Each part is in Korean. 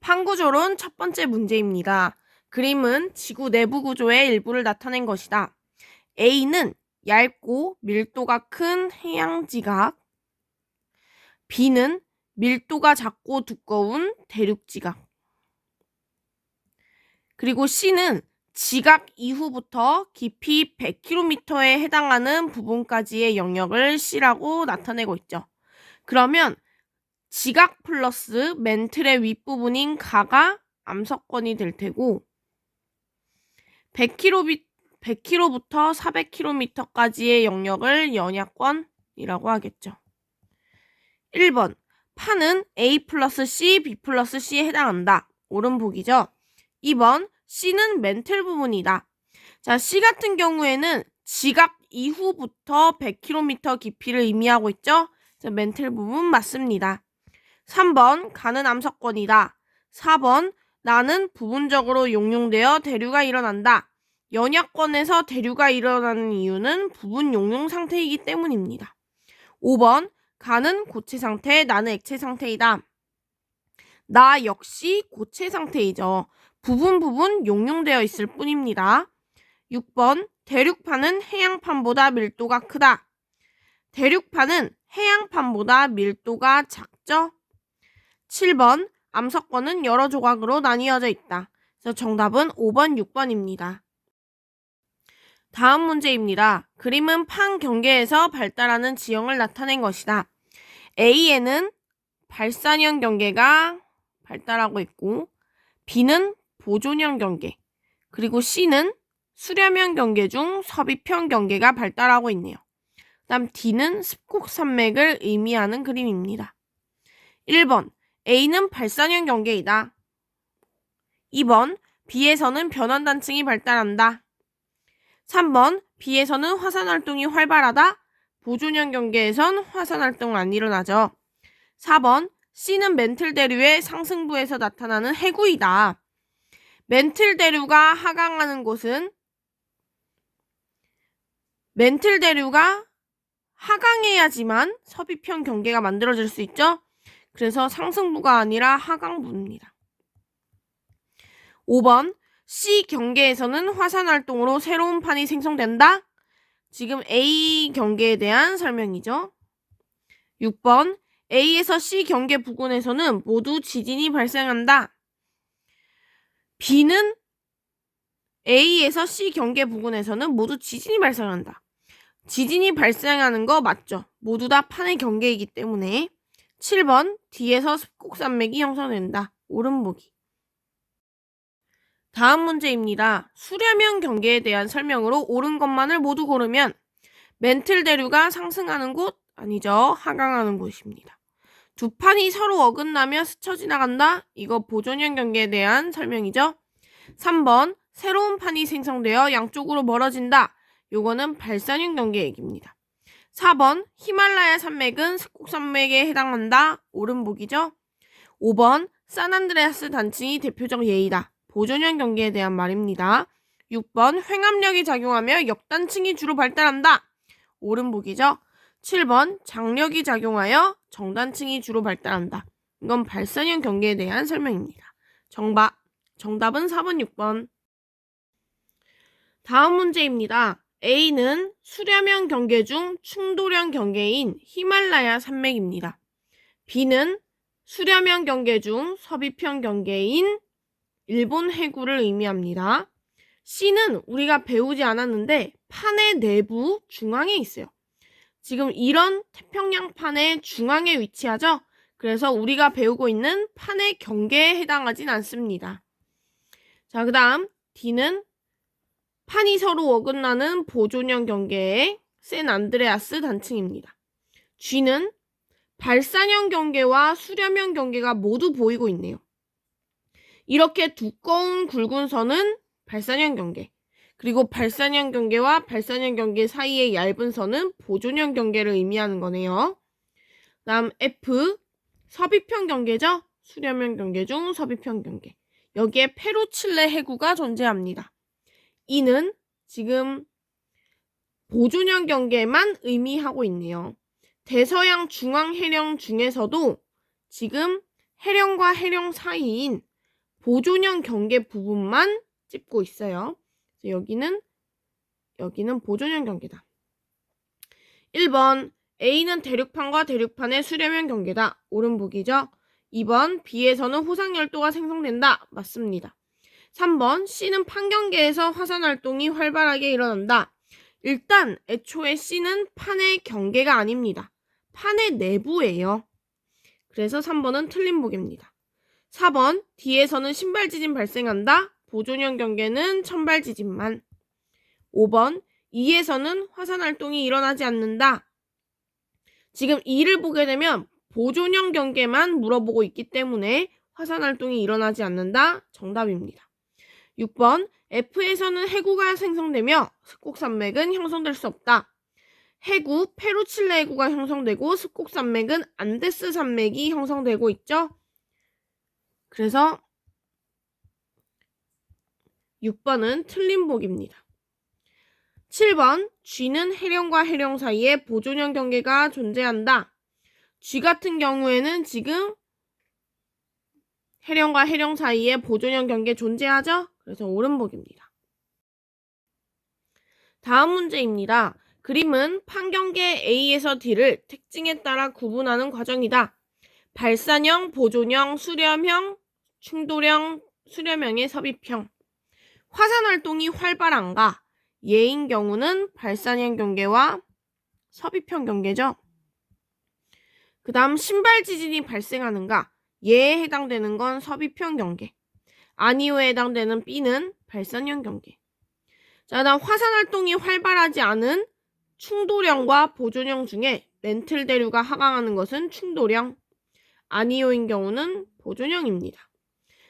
판구조론 첫 번째 문제입니다. 그림은 지구 내부 구조의 일부를 나타낸 것이다. A는 얇고 밀도가 큰 해양지각, B는 밀도가 작고 두꺼운 대륙지각, 그리고 C는 지각 이후부터 깊이 100km에 해당하는 부분까지의 영역을 C라고 나타내고 있죠. 그러면 지각 플러스 맨틀의 윗부분인 가가 암석권이 될 테고 100km부터 400km까지의 영역을 연약권이라고 하겠죠. 1번 판은 A 플러스 C, B 플러스 C에 해당한다. 옳은 보기죠. 2번 C는 맨틀 부분이다. 자, C 같은 경우에는 지각 이후부터 100km 깊이를 의미하고 있죠. 자, 맨틀 부분 맞습니다. 3번 가는 암석권이다. 4번 나는 부분적으로 용융되어 대류가 일어난다. 연약권에서 대류가 일어나는 이유는 부분 용융 상태이기 때문입니다. 5번 가는 고체 상태, 나는 액체 상태이다. 나 역시 고체 상태이죠. 부분 용융되어 있을 뿐입니다. 6번 대륙판은 해양판보다 밀도가 크다. 대륙판은 해양판보다 밀도가 작죠. 7번 암석권은 여러 조각으로 나뉘어져 있다. 그래서 정답은 5번, 6번입니다. 다음 문제입니다. 그림은 판 경계에서 발달하는 지형을 나타낸 것이다. A에는 발산형 경계가 발달하고 있고 B는 보존형 경계, 그리고 C는 수렴형 경계 중 섭입형 경계가 발달하고 있네요. 다음 D는 습곡산맥을 의미하는 그림입니다. 1번 A는 발산형 경계이다. 2번 B에서는 변환단층이 발달한다. 3번 B에서는 화산활동이 활발하다. 보존형 경계에선 화산활동 안 일어나죠. 4번 C는 맨틀 대류의 상승부에서 나타나는 해구이다. 맨틀 대류가 하강하는 곳은 맨틀 대류가 하강해야지만 섭입형 경계가 만들어질 수 있죠. 그래서 상승부가 아니라 하강부입니다. 5번 C 경계에서는 화산활동으로 새로운 판이 생성된다. 지금 A 경계에 대한 설명이죠. 6번 A에서 C 경계 부근에서는 모두 지진이 발생한다. B는 A에서 C 경계 부근에서는 모두 지진이 발생한다. 지진이 발생하는 거 맞죠? 모두 다 판의 경계이기 때문에. 7번 D에서 습곡산맥이 형성된다. 옳은 보기. 다음 문제입니다. 수렴형 경계에 대한 설명으로 옳은 것만을 모두 고르면 맨틀 대류가 상승하는 곳 아니죠. 하강하는 곳입니다. 두 판이 서로 어긋나며 스쳐 지나간다. 이거 보존형 경계에 대한 설명이죠. 3번 새로운 판이 생성되어 양쪽으로 멀어진다. 요거는 발산형 경계 얘기입니다. 4번 히말라야 산맥은 습곡산맥에 해당한다. 옳은 보기죠. 5번 산안드레아스 단층이 대표적 예이다. 보존형 경계에 대한 말입니다. 6번 횡압력이 작용하며 역단층이 주로 발달한다. 옳은 보기죠. 7번 장력이 작용하여 정단층이 주로 발달한다. 이건 발산형 경계에 대한 설명입니다. 정답은 4번, 6번. 다음 문제입니다. A는 수렴형 경계 중 충돌형 경계인 히말라야 산맥입니다. B는 수렴형 경계 중 섭입형 경계인 일본 해구를 의미합니다. C는 우리가 배우지 않았는데 판의 내부 중앙에 있어요. 지금 이런 태평양판의 중앙에 위치하죠? 그래서 우리가 배우고 있는 판의 경계에 해당하진 않습니다. 자, 그 다음 D는 판이 서로 어긋나는 보존형 경계의 샌안드레아스 단층입니다. G는 발산형 경계와 수렴형 경계가 모두 보이고 있네요. 이렇게 두꺼운 굵은 선은 발산형 경계, 그리고 발산형 경계와 발산형 경계 사이의 얇은 선은 보존형 경계를 의미하는 거네요. 다음 F, 섭입형 경계죠? 수렴형 경계 중 섭입형 경계. 여기에 페루칠레 해구가 존재합니다. E는 지금 보존형 경계만 의미하고 있네요. 대서양 중앙 해령 중에서도 지금 해령과 해령 사이인 보존형 경계 부분만 찝고 있어요. 그래서 여기는 보존형 경계다. 1번 A는 대륙판과 대륙판의 수렴형 경계다. 옳은 보기죠. 2번 B에서는 호상열도가 생성된다. 맞습니다. 3번 C는 판경계에서 화산활동이 활발하게 일어난다. 일단 애초에 C는 판의 경계가 아닙니다. 판의 내부예요. 그래서 3번은 틀린 보기입니다. 4번 D에서는 신발지진 발생한다. 보존형 경계는 천발지진만. 5번 E에서는 화산활동이 일어나지 않는다. 지금 E를 보게 되면 보존형 경계만 물어보고 있기 때문에 화산활동이 일어나지 않는다. 정답입니다. 6번 F에서는 해구가 생성되며 습곡산맥은 형성될 수 없다. 해구, 페루칠레 해구가 형성되고 습곡산맥은 안데스 산맥이 형성되고 있죠. 그래서 6번은 틀린 보기입니다. 7번 G는 해령과 해령 사이에 보존형 경계가 존재한다. G 같은 경우에는 지금 해령과 해령 사이에 보존형 경계 존재하죠? 그래서 옳은 보기입니다. 다음 문제입니다. 그림은 판경계 A에서 D를 특징에 따라 구분하는 과정이다. 발산형, 보존형, 수렴형, 충돌형, 수렴형의 섭입형. 화산활동이 활발한가? 예인 경우는 발산형 경계와 섭입형 경계죠. 그 다음 신발지진이 발생하는가? 예에 해당되는 건 섭입형 경계. 아니오에 해당되는 B는 발산형 경계. 자, 다음 화산활동이 활발하지 않은 충돌형과 보존형 중에 멘틀 대류가 하강하는 것은 충돌형, 아니오인 경우는 보존형입니다.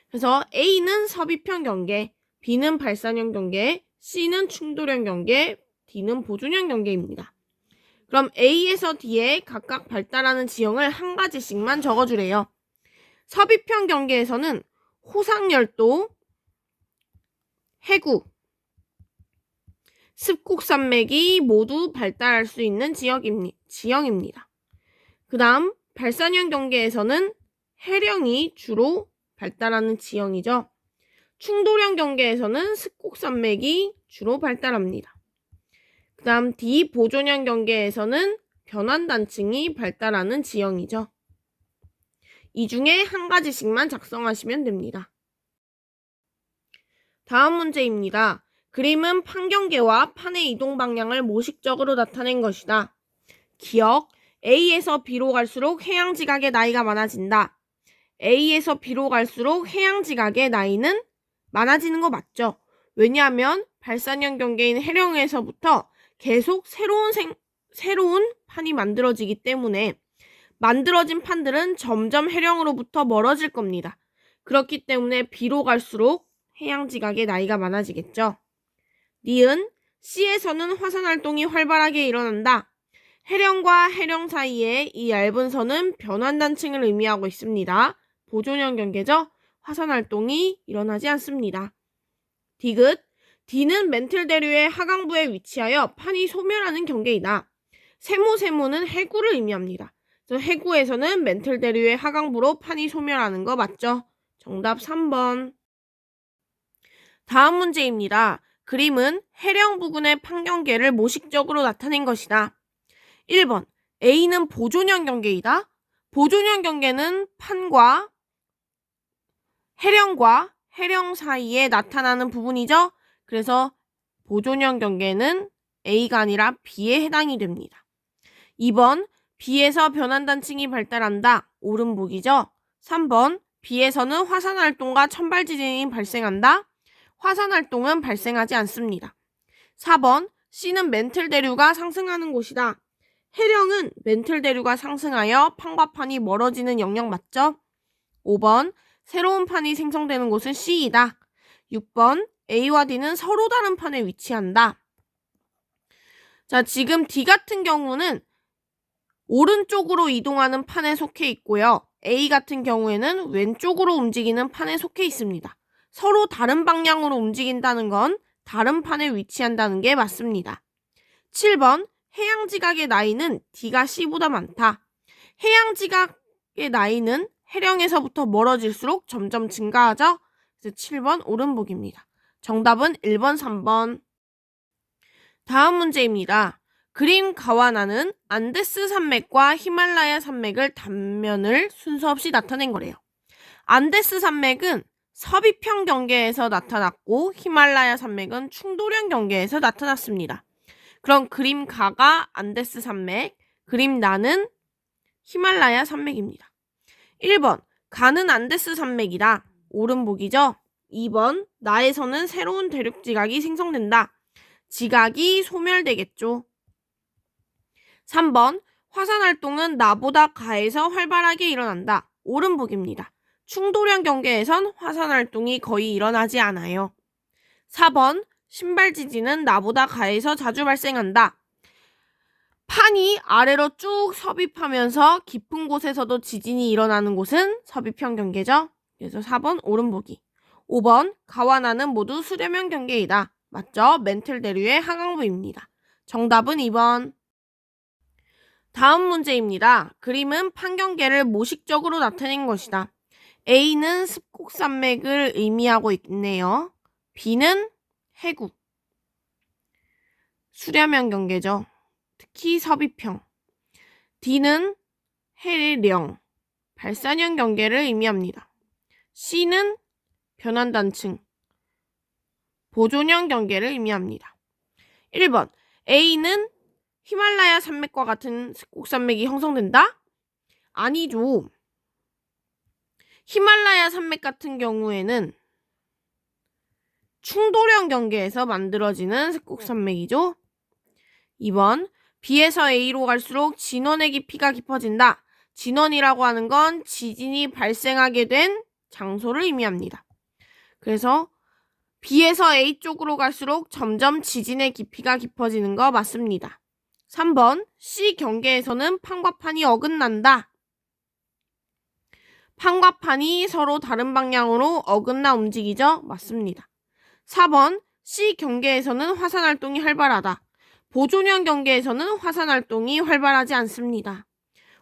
그래서 A는 섭입형 경계, B는 발산형 경계, C는 충돌형 경계, D는 보존형 경계입니다. 그럼 A에서 D에 각각 발달하는 지형을 한 가지씩만 적어주래요. 섭입형 경계에서는 호상열도, 해구, 습곡산맥이 모두 발달할 수 있는 지형입니다. 그 다음 발산형 경계에서는 해령이 주로 발달하는 지형이죠. 충돌형 경계에서는 습곡산맥이 주로 발달합니다. 그 다음 D 보존형 경계에서는 변환단층이 발달하는 지형이죠. 이 중에 한 가지씩만 작성하시면 됩니다. 다음 문제입니다. 그림은 판경계와 판의 이동 방향을 모식적으로 나타낸 것이다. 기억, A에서 B로 갈수록 해양지각의 나이가 많아진다. A에서 B로 갈수록 해양지각의 나이는 많아지는 거 맞죠? 왜냐하면 발산형 경계인 해령에서부터 계속 새로운 판이 만들어지기 때문에 만들어진 판들은 점점 해령으로부터 멀어질 겁니다. 그렇기 때문에 B로 갈수록 해양지각의 나이가 많아지겠죠. 니은 C에서는 화산활동이 활발하게 일어난다. 해령과 해령 사이에 이 얇은 선은 변환단층을 의미하고 있습니다. 보존형 경계죠. 화산활동이 일어나지 않습니다. 디귿 D는 멘틀 대류의 하강부에 위치하여 판이 소멸하는 경계이다. 세모는 해구를 의미합니다. 그래서 해구에서는 멘틀 대류의 하강부로 판이 소멸하는 거 맞죠? 정답 3번. 다음 문제입니다. 그림은 해령 부근의 판경계를 모식적으로 나타낸 것이다. 1번 A는 보존형 경계이다. 보존형 경계는 판과 해령과 해령 사이에 나타나는 부분이죠. 그래서 보존형 경계는 A가 아니라 B에 해당이 됩니다. 2번 B에서 변환단층이 발달한다. 옳은 보기죠. 3번 B에서는 화산활동과 천발지진이 발생한다. 화산활동은 발생하지 않습니다. 4번 C는 멘틀 대류가 상승하는 곳이다. 해령은 멘틀 대류가 상승하여 판과 판이 멀어지는 영역 맞죠? 5번 새로운 판이 생성되는 곳은 C이다. 6번 A와 D는 서로 다른 판에 위치한다. 자, 지금 D 같은 경우는 오른쪽으로 이동하는 판에 속해 있고요. A 같은 경우에는 왼쪽으로 움직이는 판에 속해 있습니다. 서로 다른 방향으로 움직인다는 건 다른 판에 위치한다는 게 맞습니다. 7번 해양지각의 나이는 D가 C보다 많다. 해양지각의 나이는 해령에서부터 멀어질수록 점점 증가하죠. 그래서 7번 옳은 보기입니다. 정답은 1번, 3번. 다음 문제입니다. 그림 가와나는 안데스 산맥과 히말라야 산맥을 단면을 순서 없이 나타낸 거래요. 안데스 산맥은 서비평 경계에서 나타났고 히말라야 산맥은 충돌형 경계에서 나타났습니다. 그럼 그림 가가 안데스 산맥, 그림 나는 히말라야 산맥입니다. 1번 가는 안데스 산맥이다. 옳은 보기죠. 2번 나에서는 새로운 대륙 지각이 생성된다. 지각이 소멸되겠죠. 3번 화산 활동은 나보다 가에서 활발하게 일어난다. 옳은 보기입니다. 충돌형 경계에선 화산 활동이 거의 일어나지 않아요. 4번 신발 지진은 나보다 가에서 자주 발생한다. 판이 아래로 쭉 섭입하면서 깊은 곳에서도 지진이 일어나는 곳은 서비평 경계죠. 그래서 4번 옳은 보기. 5번 가와 나는 모두 수렴형 경계이다. 맞죠? 멘틀 대류의 하강부입니다. 정답은 2번. 다음 문제입니다. 그림은 판경계를 모식적으로 나타낸 것이다. A는 습곡산맥을 의미하고 있네요. B는 해구, 수렴형 경계죠. 특히 서비평. D는 해령, 발산형 경계를 의미합니다. C는 변환단층, 보존형 경계를 의미합니다. 1번 A는 히말라야 산맥과 같은 습곡산맥이 형성된다? 아니죠. 히말라야 산맥 같은 경우에는 충돌형 경계에서 만들어지는 습곡산맥이죠. 2번 B에서 A로 갈수록 진원의 깊이가 깊어진다. 진원이라고 하는 건 지진이 발생하게 된 장소를 의미합니다. 그래서 B에서 A 쪽으로 갈수록 점점 지진의 깊이가 깊어지는 거 맞습니다. 3번 C 경계에서는 판과 판이 어긋난다. 판과 판이 서로 다른 방향으로 어긋나 움직이죠? 맞습니다. 4번 C 경계에서는 화산 활동이 활발하다. 보존형 경계에서는 화산 활동이 활발하지 않습니다.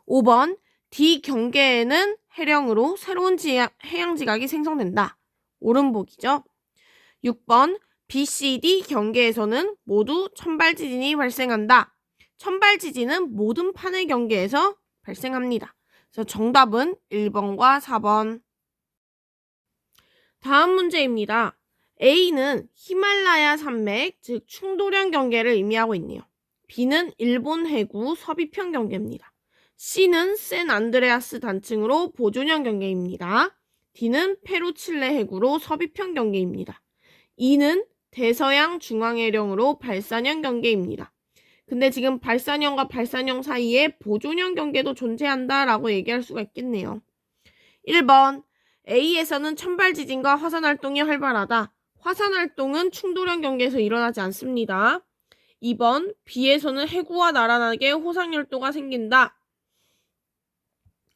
5번 D 경계에는 해령으로 새로운 해양 지각이 생성된다. 옳은 보기죠. 6번 B, C, D 경계에서는 모두 천발 지진이 발생한다. 천발 지진은 모든 판의 경계에서 발생합니다. 그래서 정답은 1번과 4번. 다음 문제입니다. A는 히말라야 산맥, 즉 충돌형 경계를 의미하고 있네요. B는 일본 해구 서비평 경계입니다. C는 샌안드레아스 단층으로 보존형 경계입니다. D는 페루 칠레 해구로 서비평 경계입니다. E는 대서양 중앙해령으로 발산형 경계입니다. 근데 지금 발산형과 발산형 사이에 보존형 경계도 존재한다라고 얘기할 수가 있겠네요. 1번 A에서는 천발 지진과 화산 활동이 활발하다. 화산 활동은 충돌형 경계에서 일어나지 않습니다. 2번 B에서는 해구와 나란하게 호상열도가 생긴다.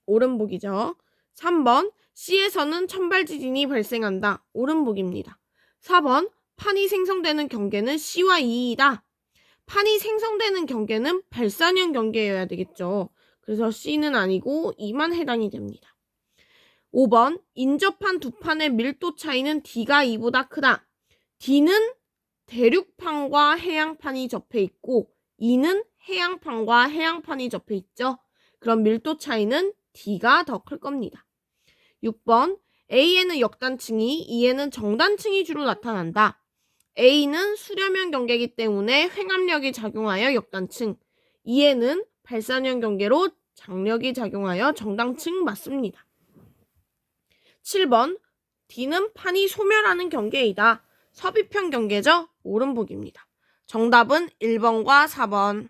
옳은 보기죠. 3번 C에서는 천발 지진이 발생한다. 옳은 보기입니다. 4번 판이 생성되는 경계는 C와 E이다. 판이 생성되는 경계는 발산형 경계여야 되겠죠. 그래서 C는 아니고 E만 해당이 됩니다. 5번 인접한 두 판의 밀도 차이는 D가 E보다 크다. D는 대륙판과 해양판이 접해 있고 E는 해양판과 해양판이 접해 있죠. 그럼 밀도 차이는 D가 더 클 겁니다. 6번 A에는 역단층이 E에는 정단층이 주로 나타난다. A는 수렴형 경계이기 때문에 횡압력이 작용하여 역단층, E에는 발산형 경계로 장력이 작용하여 정단층 맞습니다. 7번 D는 판이 소멸하는 경계이다. 서비평 경계죠? 옳은 보기입니다. 정답은 1번과 4번.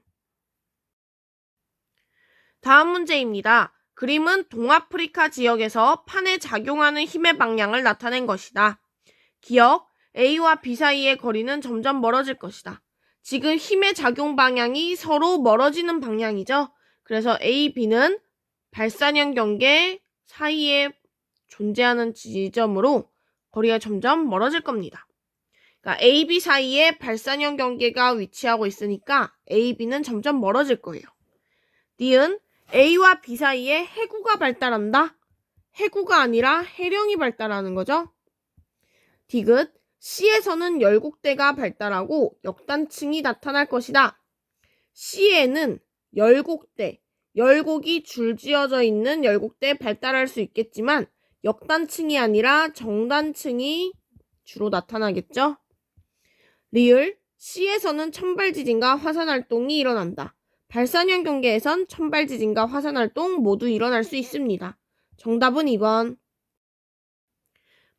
다음 문제입니다. 그림은 동아프리카 지역에서 판에 작용하는 힘의 방향을 나타낸 것이다. 기억, A와 B 사이의 거리는 점점 멀어질 것이다. 지금 힘의 작용 방향이 서로 멀어지는 방향이죠. 그래서 A, B는 발산형 경계 사이에 존재하는 지점으로 거리가 점점 멀어질 겁니다. 그러니까 A, B 사이에 발산형 경계가 위치하고 있으니까 A, B는 점점 멀어질 거예요. D은 A와 B 사이에 해구가 발달한다? 해구가 아니라 해령이 발달하는 거죠. 디귿, C에서는 열곡대가 발달하고 역단층이 나타날 것이다. C에는 열곡대, 열곡이 줄지어져 있는 열곡대에 발달할 수 있겠지만 역단층이 아니라 정단층이 주로 나타나겠죠. 리을, C에서는 천발지진과 화산활동이 일어난다. 발산형 경계에선 천발지진과 화산활동 모두 일어날 수 있습니다. 정답은 2번.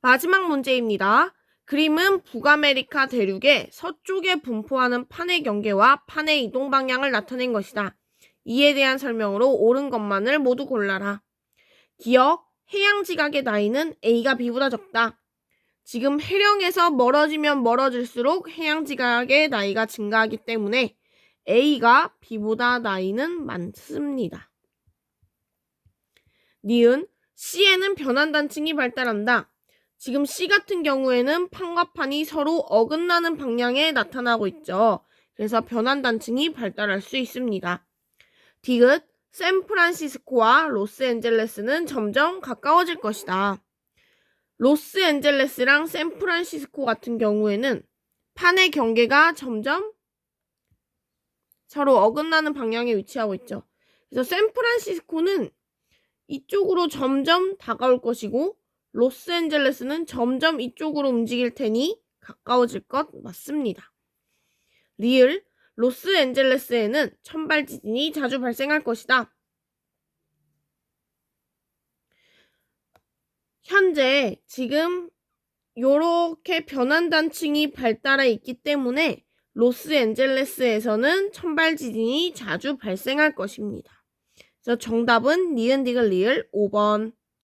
마지막 문제입니다. 그림은 북아메리카 대륙의 서쪽에 분포하는 판의 경계와 판의 이동 방향을 나타낸 것이다. 이에 대한 설명으로 옳은 것만을 모두 골라라. 기억, 해양 지각의 나이는 A가 B보다 적다. 지금 해령에서 멀어지면 멀어질수록 해양 지각의 나이가 증가하기 때문에 A가 B보다 나이는 많습니다. 니은, C에는 변환단층이 발달한다. 지금 C 같은 경우에는 판과 판이 서로 어긋나는 방향에 나타나고 있죠. 그래서 변환단층이 발달할 수 있습니다. 디귿, 샌프란시스코와 로스앤젤레스는 점점 가까워질 것이다. 로스앤젤레스랑 샌프란시스코 같은 경우에는 판의 경계가 점점 서로 어긋나는 방향에 위치하고 있죠. 그래서 샌프란시스코는 이쪽으로 점점 다가올 것이고 로스앤젤레스는 점점 이쪽으로 움직일 테니 가까워질 것 맞습니다. 리을, 로스앤젤레스에는 천발지진이 자주 발생할 것이다. 현재 지금 이렇게 변환단층이 발달해 있기 때문에 로스앤젤레스에서는 천발지진이 자주 발생할 것입니다. 그래서 정답은 니은 디귿 리을 5번.